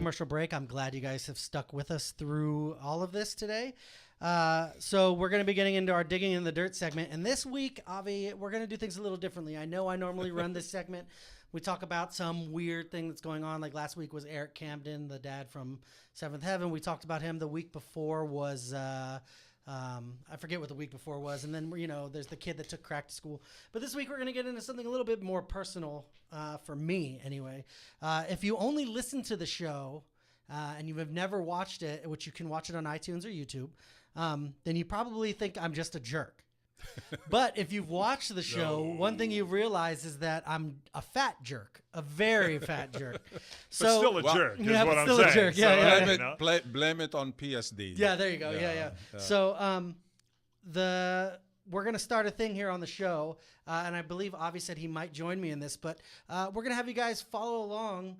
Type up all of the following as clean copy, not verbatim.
commercial break. I'm glad you guys have stuck with us through all of this today. So we're going to be getting into our Digging in the Dirt segment. And this week, Avi, we're going to do things a little differently. I know I normally run this segment. We talk about some weird thing that's going on. Like last week was Eric Camden, the dad from Seventh Heaven. We talked about him. The week before was... I forget what the week before was. And then, there's the kid that took crack to school. But this week we're going to get into something a little bit more personal for me anyway. If you only listen to the show and you have never watched it, which you can watch it on iTunes or YouTube, then you probably think I'm just a jerk. But if you've watched the show, one thing you realize is that I'm a fat jerk, a very fat jerk. So, but still a jerk is what I'm still saying. A jerk. Yeah, Blame it on PSD. Yeah, there you go. Yeah. So we're going to start a thing here on the show, and I believe Avi said he might join me in this, but we're going to have you guys follow along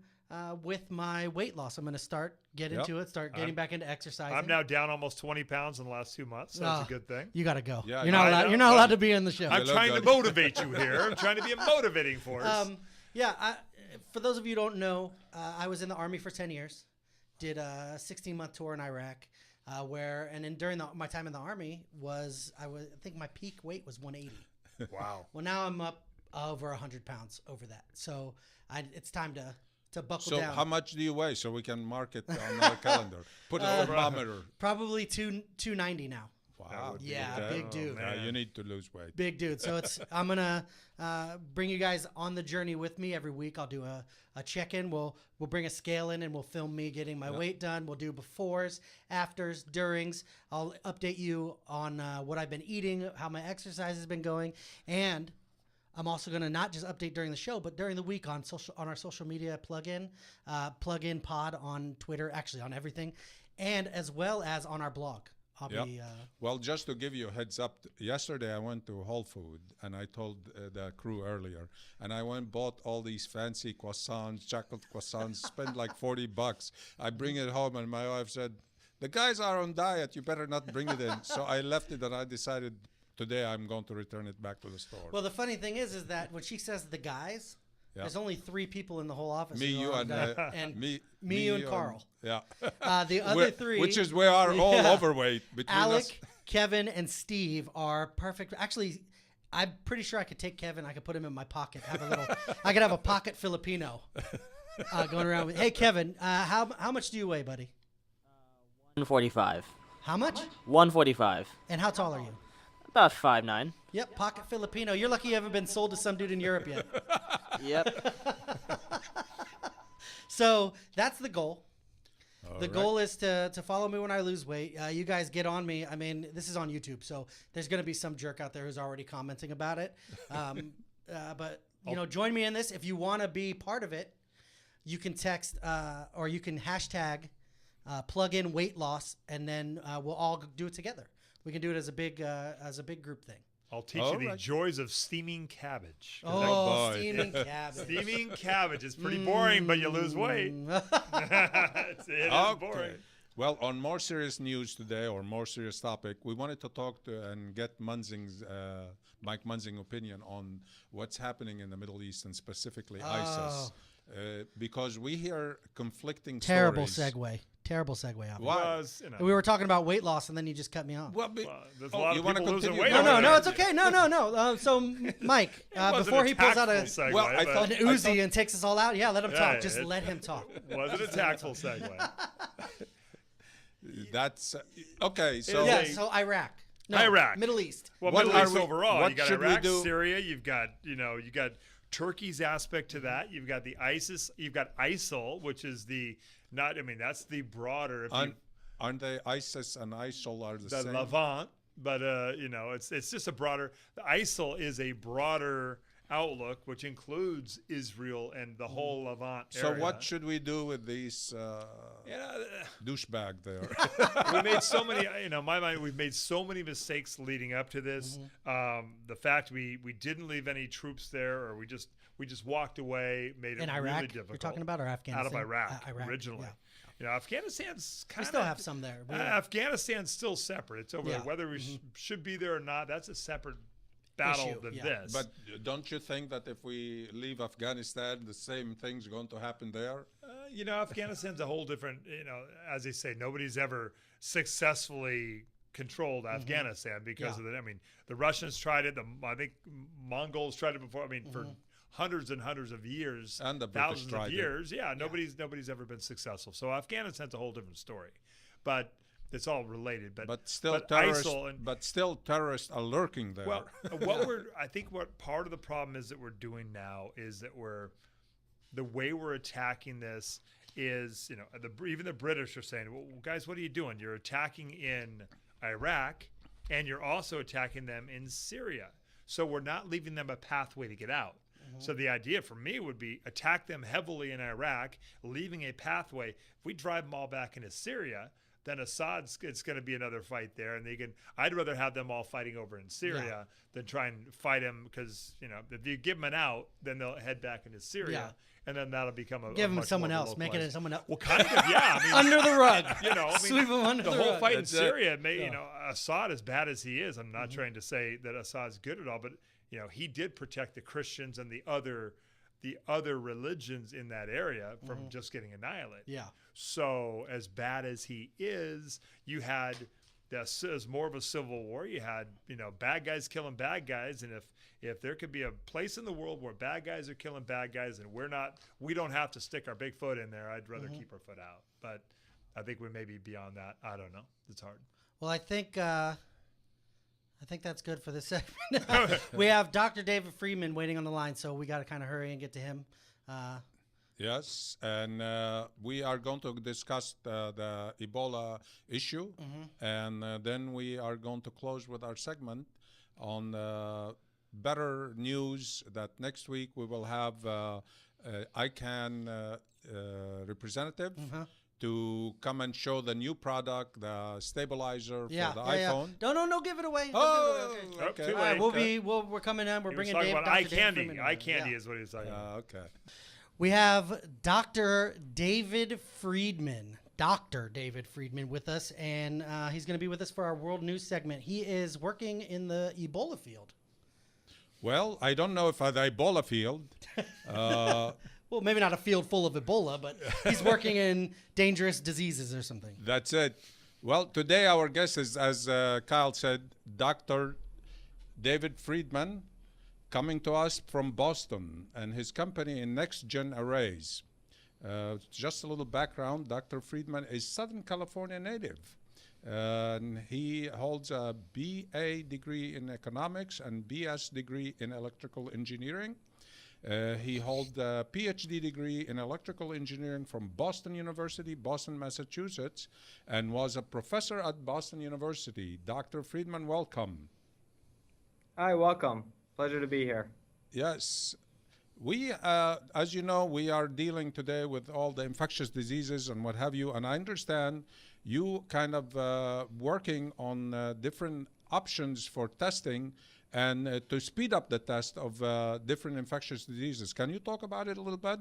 with my weight loss. I'm going to start getting back into exercising. I'm now down almost 20 pounds in the last 2 months, so that's a good thing. You got to go. Yeah, you're not allowed to be in the show. I'm trying to motivate you here. I'm trying to be a motivating force. For those of you who don't know, I was in the Army for 10 years, did a 16-month tour in Iraq, during my time in the Army I think my peak weight was 180. Wow. Well, now I'm up over 100 pounds over that. So it's time to buckle down. So how much do you weigh so we can mark it on our calendar? Put a thermometer. Probably 290 now. Wow. Big dude. You need to lose weight. Big dude. So I'm going to bring you guys on the journey with me every week. I'll do a check-in. We'll bring a scale in and we'll film me getting my weight done. We'll do befores, afters, durings. I'll update you on what I've been eating, how my exercise has been going, and I'm also going to not just update during the show, but during the week on our social media plug-in pod on Twitter, actually on everything, and as well as on our blog. Well, just to give you a heads up, yesterday I went to Whole Food, and I told the crew earlier, and I went and bought all these fancy croissants, chocolate croissants, spent like $40. I bring it home, and my wife said, "The guys are on diet. You better not bring it in." So I left it, and I decided today I'm going to return it back to the store. Well, the funny thing is that when she says the guys, there's only 3 people in the whole office. Me, you, and me, you, and Carl. The other 3, which is we are all overweight. Alec, Kevin, and Steve are perfect. Actually, I'm pretty sure I could take Kevin. I could put him in my pocket. I could have a pocket Filipino going around with. Hey, Kevin, how much do you weigh, buddy? 145. How much? 145. And how tall are you? About 5'9". Yep, pocket Filipino. You're lucky you haven't been sold to some dude in Europe yet. Yep. So that's the goal. The goal is to follow me when I lose weight. You guys get on me. I mean, this is on YouTube, so there's going to be some jerk out there who's already commenting about it. But, join me in this. If you want to be part of it, you can text or you can hashtag plug in weight loss, and then we'll all do it together. We can do it as a big group thing. I'll teach you the joys of steaming cabbage. Steaming cabbage. Steaming cabbage is pretty boring, but you lose weight. It is boring. Well, on more serious news today, or more serious topic, we wanted to talk and get Mike Munzing opinion on what's happening in the Middle East and specifically ISIS. Because we hear conflicting Terrible stories. Terrible segue. Why? We were talking about weight loss, and then you just cut me off. Well, there's a lot of people losing weight. No, it's okay. No. So, Mike, before he pulls out I thought an Uzi and takes us all out, let him talk. Just let him talk. Wasn't a tactful segue. That's okay. So so Iraq. Iraq, Middle East. Well, Middle East overall. You got Iraq, Syria. You've got Turkey's aspect to that. You've got the ISIS. You've got ISIL, which is that's the broader. Aren't they ISIS and ISIL are the same? The Levant, but it's just a broader. The ISIL is a broader outlook, which includes Israel and the whole Levant area. So what should we do with these douchebag there? We made so many, in my mind, we've made so many mistakes leading up to this. The fact we didn't leave any troops there, or we just walked away, made it Iraq, really difficult. You're talking about, or Afghanistan? Out of Iraq originally. Yeah. Afghanistan's kind of. We still have some there. Afghanistan's still separate. It's over there. Whether we should be there or not, that's a separate battle issue, than yeah. this. But don't you think that if we leave Afghanistan, the same thing's going to happen there? Afghanistan's a whole different, as they say, nobody's ever successfully controlled Afghanistan because of it. I mean, the Russians tried it. I think Mongols tried it before. I mean, for hundreds and hundreds of years, And the British thousands tried of it. years. Yeah, nobody's ever been successful. So Afghanistan's a whole different story. But it's all related. But still, terrorists are lurking there. Well, I think what part of the problem is that we're doing now is that the way we're attacking this is, even the British are saying, well, guys, what are you doing? You're attacking in Iraq and you're also attacking them in Syria. So we're not leaving them a pathway to get out. So the idea for me would be attack them heavily in Iraq, leaving a pathway. If we drive them all back into Syria, then it's going to be another fight there. And I'd rather have them all fighting over in Syria than try and fight them because, if you give them an out, then they'll head back into Syria. Yeah. And then that'll become Give a them much someone more else. Make it localized- someone else. Well, kind of, yeah. I mean, Under the rug. Sweep them under the whole rug. fight in That's it. Syria, Assad, as bad as he is, I'm not trying to say that Assad's good at all, but he did protect the Christians and the other religions in that area from just getting annihilated. Yeah. So as bad as he is, you had this as more of a civil war. You had bad guys killing bad guys, and if there could be a place in the world where bad guys are killing bad guys and we don't have to stick our big foot in there, I'd rather keep our foot out. But I think we may be beyond that. I don't know. It's hard. Well, I think that's good for this segment. We have Dr. David Freedman waiting on the line, so we got to kind of hurry and get to him. Yes, and we are going to discuss the Ebola issue, and then we are going to close with our segment on better news that next week we will have ICANN representative to come and show the new product, the stabilizer for the iPhone. Yeah. No, give it away. Oh, Don't give it away. okay. Too All right, late. we're coming in. We're He was bringing talking Dave. about Dr. eye David candy. Freedman in. Eye candy Yeah. is what he's talking about. Okay. We have Dr. David Freedman. Dr. David Freedman with us, and he's going to be with us for our world news segment. He is working in the Ebola field. Well, I don't know if at the Ebola field. Well, maybe not a field full of Ebola, but he's working in dangerous diseases or something. That's it. Well, today our guest is, as Kyle said, Dr. David Freedman, coming to us from Boston, and his company in NexGen Arrays. Just a little background, Dr. Freedman is Southern California native. And he holds a BA degree in economics and BS degree in electrical engineering. He holds a PhD degree in electrical engineering from Boston University, Boston, Massachusetts, and was a professor at Boston University. Dr. Freedman, welcome. Hi, welcome. Pleasure to be here. Yes. We, as you know, we are dealing today with all the infectious diseases and what have you, and I understand you kind of working on different options for testing and to speed up the test of different infectious diseases. Can you talk about it a little bit?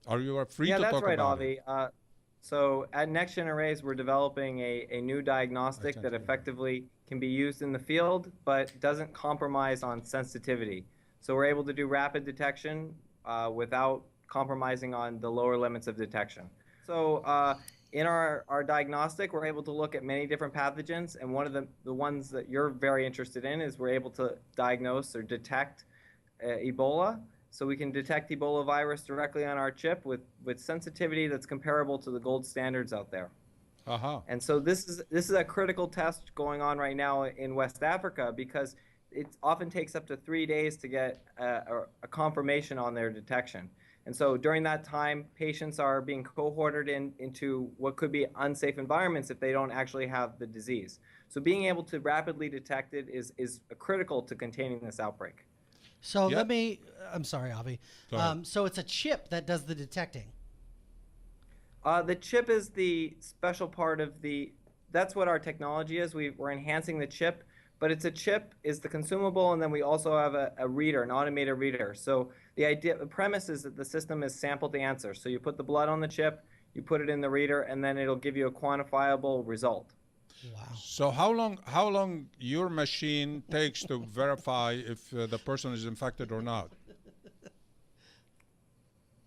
Are you free to talk about it? Yeah, that's right, Avi. So at NexGen Arrays, we're developing a new diagnostic that effectively can be used in the field, but doesn't compromise on sensitivity. So we're able to do rapid detection without compromising on the lower limits of detection. So in our diagnostic, we're able to look at many different pathogens, and one of the ones that you're very interested in is we're able to diagnose or detect Ebola. So we can detect Ebola virus directly on our chip with sensitivity that's comparable to the gold standards out there. And so this is a critical test going on right now in West Africa because it often takes up to 3 days to get a confirmation on their detection. And so during that time, patients are being cohorted into what could be unsafe environments if they don't actually have the disease. So being able to rapidly detect it is critical to containing this outbreak. So I'm sorry, Avi. So it's a chip that does the detecting. The chip is the special part of that's what our technology is. We're enhancing the chip, but it's a chip is the consumable, and then we also have a reader, an automated reader. So the premise is that the system is sample to answer. So you put the blood on the chip, you put it in the reader, and then it'll give you a quantifiable result. Wow. So how long your machine takes to verify if the person is infected or not?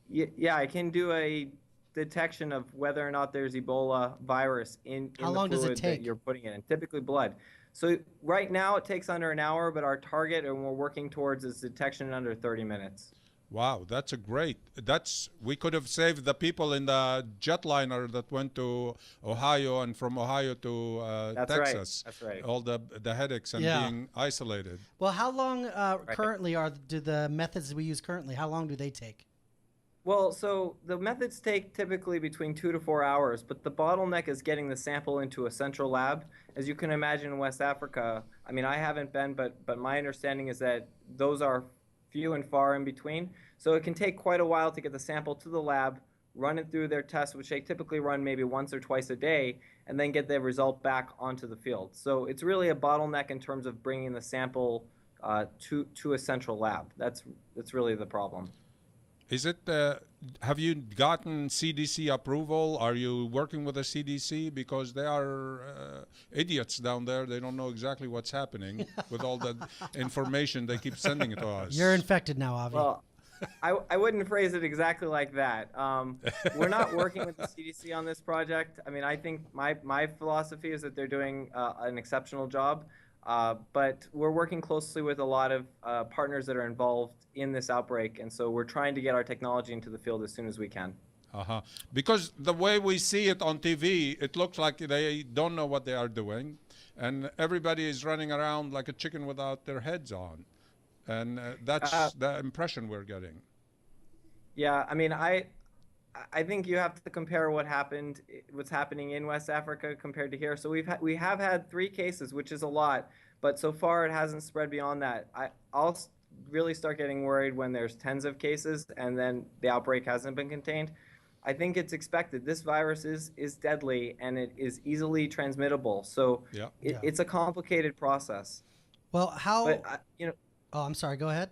Yeah, I can do a detection of whether or not there's Ebola virus in How the long does it fluid that take? you're putting in, typically blood. So right now it takes under an hour, but our target and we're working towards is detection in under 30 minutes. Wow, that's a great. We could have saved the people in the jetliner that went to Ohio and from Ohio to That's Texas. right. That's right. All the headaches and Yeah. being isolated. Well, how long currently do the methods we use currently? How long do they take? Well, so the methods take typically between 2 to 4 hours, but the bottleneck is getting the sample into a central lab. As you can imagine in West Africa, I mean, I haven't been, but my understanding is that those are few and far in between. So it can take quite a while to get the sample to the lab, run it through their tests, which they typically run maybe once or twice a day, and then get the result back onto the field. So it's really a bottleneck in terms of bringing the sample to a central lab. That's really the problem. Is it? Have you gotten CDC approval? Are you working with the CDC because they are idiots down there? They don't know exactly what's happening with all the information they keep sending to us. You're infected now, Avi. Well, I wouldn't phrase it exactly like that. We're not working with the CDC on this project. I mean, I think my philosophy is that they're doing an exceptional job, but we're working closely with a lot of partners that are involved in this outbreak, and so we're trying to get our technology into the field as soon as we can. Because the way we see it on TV, it looks like they don't know what they are doing, and everybody is running around like a chicken without their heads on. And that's the impression we're getting. Yeah, I mean, I think you have to compare what's happening in West Africa compared to here. So we have had 3 cases, which is a lot, but so far it hasn't spread beyond that. I'll really start getting worried when there's tens of cases and then the outbreak hasn't been contained. I think it's expected. This virus is deadly and it is easily transmittable. So it's a complicated process. Well, how? But, Oh, I'm sorry. Go ahead.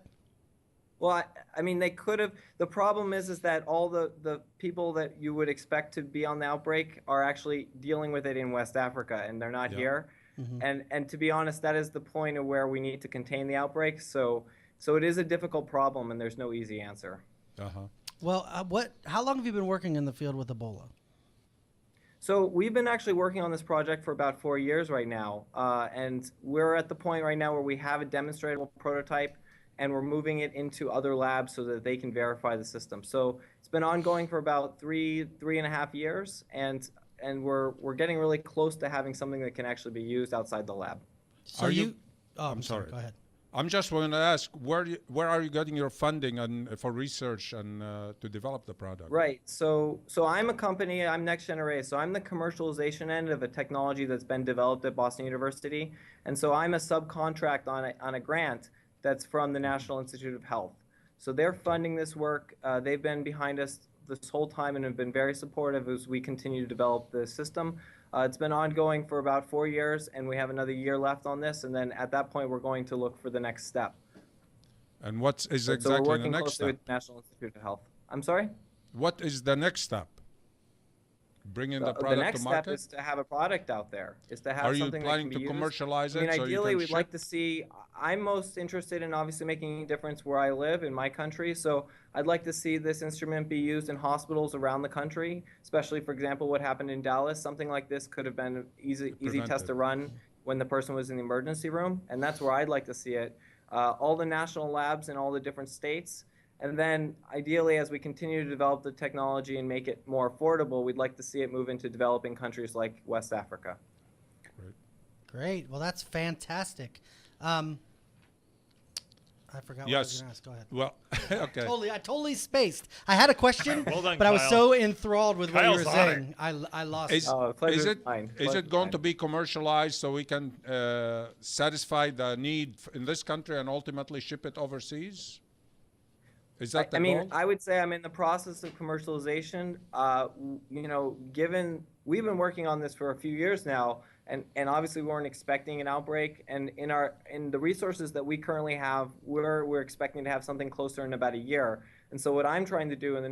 Well, I mean, they could have. The problem is that all the people that you would expect to be on the outbreak are actually dealing with it in West Africa, and they're not here. Mm-hmm. And to be honest, that is the point of where we need to contain the outbreak. So it is a difficult problem, and there's no easy answer. Well, how long have you been working in the field with Ebola? So we've been actually working on this project for about 4 years right now, and we're at the point right now where we have a demonstratable prototype, and we're moving it into other labs so that they can verify the system. So it's been ongoing for about three and a half years, and we're getting really close to having something that can actually be used outside the lab. So Oh, I'm sorry. Go ahead. I'm just going to ask, where are you getting your funding for research and to develop the product? Right. So I'm a company. I'm NexGen Arrays. So I'm the commercialization end of a technology that's been developed at Boston University, and so I'm a subcontract on a grant that's from the National Institute of Health. So they're funding this work. They've been behind us this whole time and have been very supportive as we continue to develop the system. It's been ongoing for about 4 years, and we have another year left on this, and then at that point, we're going to look for the next step. And what is So we're exactly the working next closely step? with the National Institute of Health. I'm sorry? What is the next step? Bringing the The product next to market? step is to have a product out there, is to have Are you something that planning can be to used. commercialize I mean, it so you ideally, can we'd ship? like to see, I'm most interested in obviously making a difference where I live in my country. So I'd like to see this instrument be used in hospitals around the country, especially, for example, what happened in Dallas. Something like this could have been an easy test to run when the person was in the emergency room. And that's where I'd like to see it. All the national labs in all the different states. And then ideally, as we continue to develop the technology and make it more affordable, we'd like to see it move into developing countries like West Africa. Great. Well, that's fantastic. I forgot what I was going to ask. Go ahead. Well, okay. I totally spaced. I had a question, Well done, but I was Kyle. so enthralled with what you were Kyle's on it. saying. I lost. Is, pleasure is is it mine. is Pleasure it is going mine. to be commercialized so we can satisfy the need in this country and ultimately ship it overseas? Is that the I mean, goal? I would say I'm in the process of commercialization. Given we've been working on this for a few years now, and obviously we weren't expecting an outbreak. And in the resources that we currently have, we're expecting to have something closer in about a year. And so what I'm trying to do in the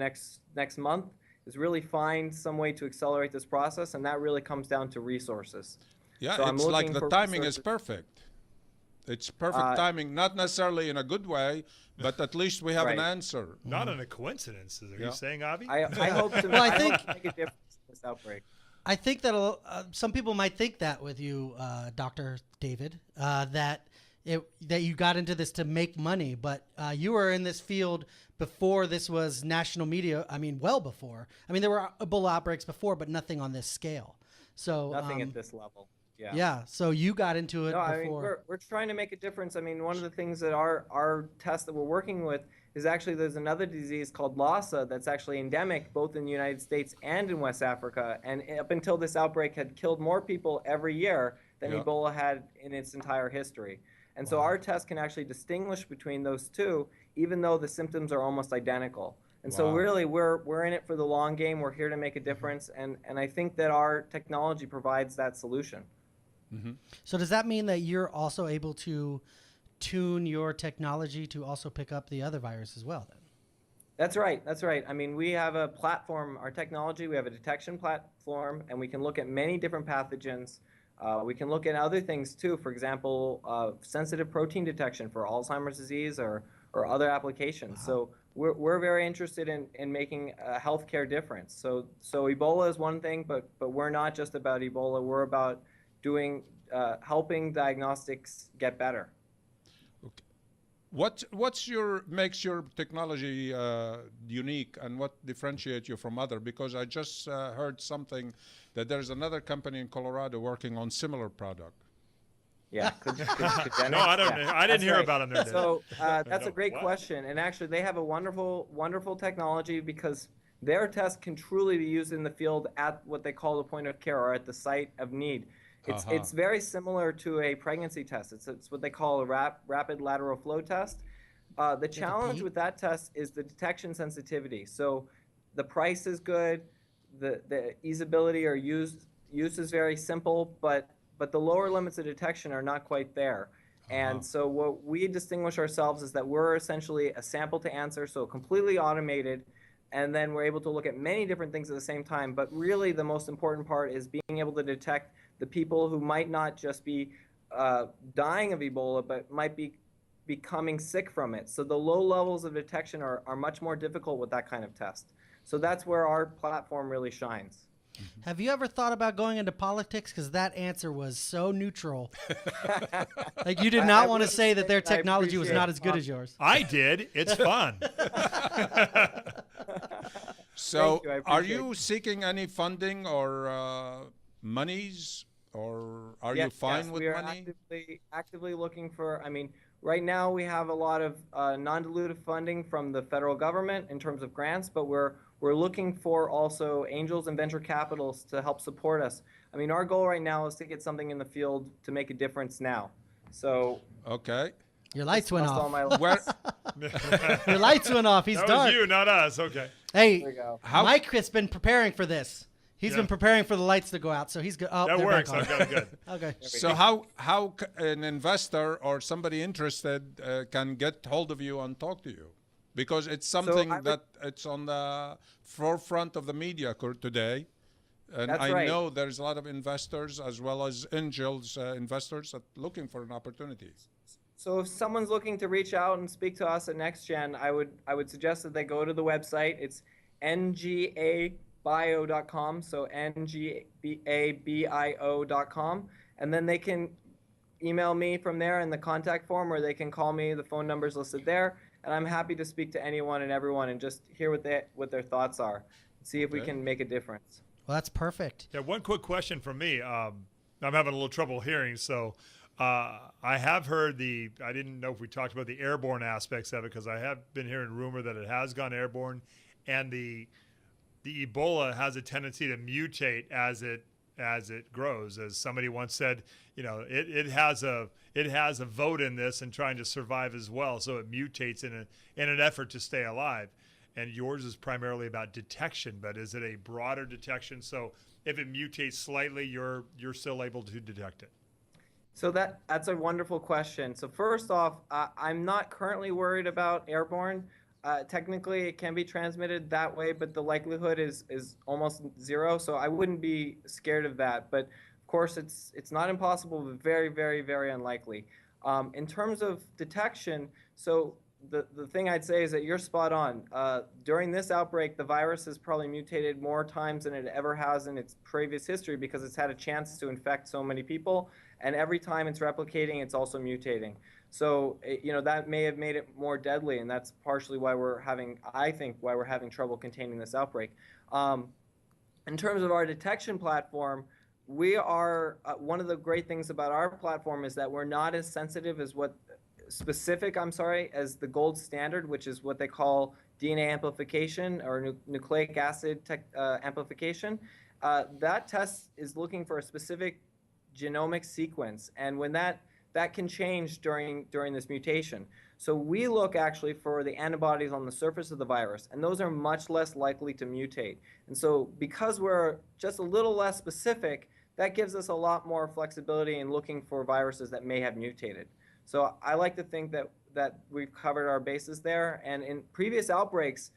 next month is really find some way to accelerate this process, and that really comes down to resources. Yeah, So I'm it's like looking the for timing is resources- perfect. It's perfect timing, not necessarily in a good way, but at least we have an Right. answer. Not in a coincidence. Are Yeah. you saying, Avi? I hope to. Well, I I think- hope to make a difference in this outbreak. I think that some people might think that with you, Dr. David, that you got into this to make money, but you were in this field before this was national media. I mean, well before. I mean, there were Ebola outbreaks before, but nothing on this scale. So Nothing at this level. Yeah. Yeah. So you got into it No, I mean, before. we're trying to make a difference. I mean, one of the things that our test that we're working with is actually there's another disease called Lassa that's actually endemic both in the United States and in West Africa. And up until this outbreak had killed more people every year than Yeah. Ebola had in its entire history. And so our test can actually distinguish between those two, even though the symptoms are almost identical. And so Wow. really we're in it for the long game. We're here to make a difference. And I think that our technology provides that solution. So does that mean that you're also able to tune your technology to also pick up the other virus as well then? That's right. That's right. I mean, we have a platform, our technology, we have a detection platform, and we can look at many different pathogens. We can look at other things too. For example, sensitive protein detection for Alzheimer's disease or other applications. Wow. So we're very interested in making a healthcare difference. So Ebola is one thing, but we're not just about Ebola. We're about helping diagnostics get better. What makes your technology unique, and what differentiates you from other? Because I just heard something that there's another company in Colorado working on similar product. Yeah. No, I don't. Yeah, I didn't that's hear right. about them there. So that's No, a great wow. question, and actually they have a wonderful, wonderful technology because their test can truly be used in the field at what they call the point of care or at the site of need. It's very similar to a pregnancy test. It's what they call a rapid lateral flow test. The challenge pee? with that test is the detection sensitivity. So the price is good, the usability or use is very simple, but the lower limits of detection are not quite there. And so what we distinguish ourselves is that we're essentially a sample to answer, so completely automated, and then we're able to look at many different things at the same time. But really the most important part is being able to detect the people who might not just be dying of Ebola, but might be becoming sick from it. So the low levels of detection are much more difficult with that kind of test. So that's where our platform really shines. Have you ever thought about going into politics? Because that answer was so neutral. Like you did not want to say that their technology was not as good as yours. I did. It's fun. So, Thank you, I are appreciate you seeking any funding or monies, or are you Yes, fine yes, with we are money? actively looking for, I mean, right now we have a lot of non-dilutive funding from the federal government in terms of grants, but we're looking for also angels and venture capitals to help support us. I mean, our goal right now is to get something in the field to make a difference now. So Okay. Your lights went that's all off. my Where? Your lights went off. He's That dark. was you, not us. Okay. Hey, There we go. How? Mike has been preparing for this. He's Yeah. been preparing for the lights to go out, so he's good. Oh, That they're works. back on. Okay, good. Okay. So how an investor or somebody interested can get hold of you and talk to you? Because it's something I would- that it's on the forefront of the media today. And That's I right. know there's a lot of investors as well as angels investors that looking for an opportunity. So if someone's looking to reach out and speak to us at NexGen, I would suggest that they go to the website. It's ngabio.com, so ngabio.com, and then they can email me from there in the contact form, or they can call me. The phone number's listed there, and I'm happy to speak to anyone and everyone and just hear what their thoughts are, see if we Okay. can make a difference. Well, that's perfect. Yeah, one quick question from me. I'm having a little trouble hearing, so I have heard I didn't know if we talked about the airborne aspects of it, because I have been hearing rumor that it has gone airborne, and the Ebola has a tendency to mutate as it grows. As somebody once said, it has a vote in this and trying to survive as well, so it mutates in an effort to stay alive. And yours is primarily about detection, but is it a broader detection? So if it mutates slightly, you're still able to detect it. So that's a wonderful question. So first off, I'm not currently worried about airborne. Technically, it can be transmitted that way, but the likelihood is almost zero. So I wouldn't be scared of that. But of course, it's not impossible, but very, very, very unlikely. In terms of detection, so the thing I'd say is that you're spot on. During this outbreak, the virus has probably mutated more times than it ever has in its previous history because it's had a chance to infect so many people, and every time it's replicating, it's also mutating. So, that may have made it more deadly, and that's partially why I think why we're having trouble containing this outbreak. In terms of our detection platform, we are, one of the great things about our platform is that we're not as sensitive as as the gold standard, which is what they call DNA amplification or nucleic acid amplification. That test is looking for a specific genomic sequence, and when that can change during this mutation. So we look actually for the antibodies on the surface of the virus, and those are much less likely to mutate. And so because we're just a little less specific, that gives us a lot more flexibility in looking for viruses that may have mutated. So I like to think that we've covered our bases there. And in previous outbreaks,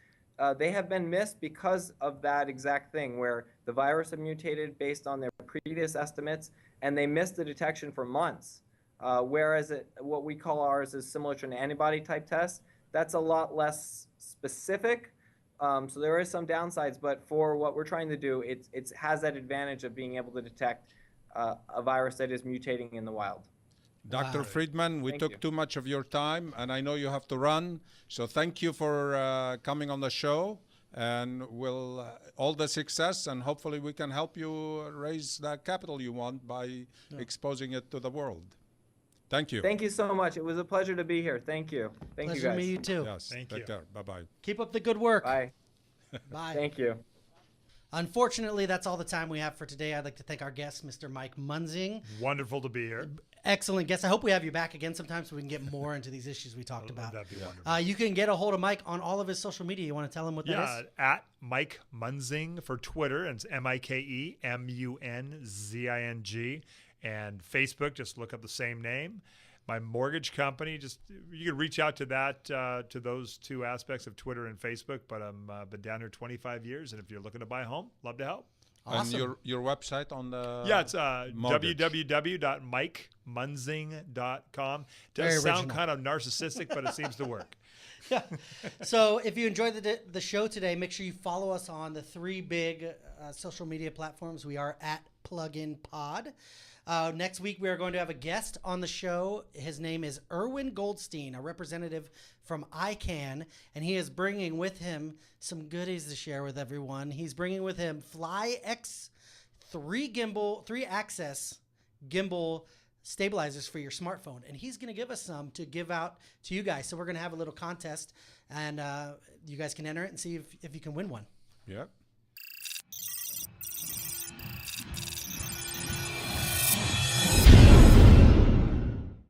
they have been missed because of that exact thing, where the virus had mutated based on their previous estimates, and they missed the detection for months. Whereas what we call ours is similar to an antibody type test. That's a lot less specific. So there is some downsides, but for what we're trying to do, it has that advantage of being able to detect a virus that is mutating in the wild. Dr. Wow. Friedman, we Thank took you. too much of your time, and I know you have to run. So thank you for coming on the show, and we'll all the success, and hopefully we can help you raise the capital you want by exposing it to the world. Thank you. Thank you so much. It was a pleasure to be here. Thank you. Thank Pleasure you to meet guys. you too. Yes. Thank Take you. care. Bye-bye. Keep up the good work. Bye. Bye. Thank you. Unfortunately, that's all the time we have for today. I'd like to thank our guest, Mr. Mike Munzing. Wonderful to be here. Excellent guest. I hope we have you back again sometime so we can get more into these issues we talked about. That'd be wonderful. You can get a hold of Mike on all of his social media. You want to tell him what that Yeah, is? at Mike Munzing for Twitter, and it's MikeMunzing, and Facebook. Just look up the same name. My mortgage company, you can reach out to that to those two aspects of Twitter and Facebook. But I've been down here 25 years, and if you're looking to buy a home, love to help. Awesome. And your website on the It's mortgage. www.mikemunzing.com. Very Does sound original. kind of narcissistic, but it seems to work. So if you enjoyed the show today, make sure you follow us on the three big social media platforms. We are at Plugin Pod. Next week, we are going to have a guest on the show. His name is Erwin Goldstein, a representative from ICANN, and he is bringing with him some goodies to share with everyone. He's bringing with him Fly X 3-axis gimbal stabilizers for your smartphone, and he's going to give us some to give out to you guys. So we're going to have a little contest, and you guys can enter it and see if you can win one. Yep.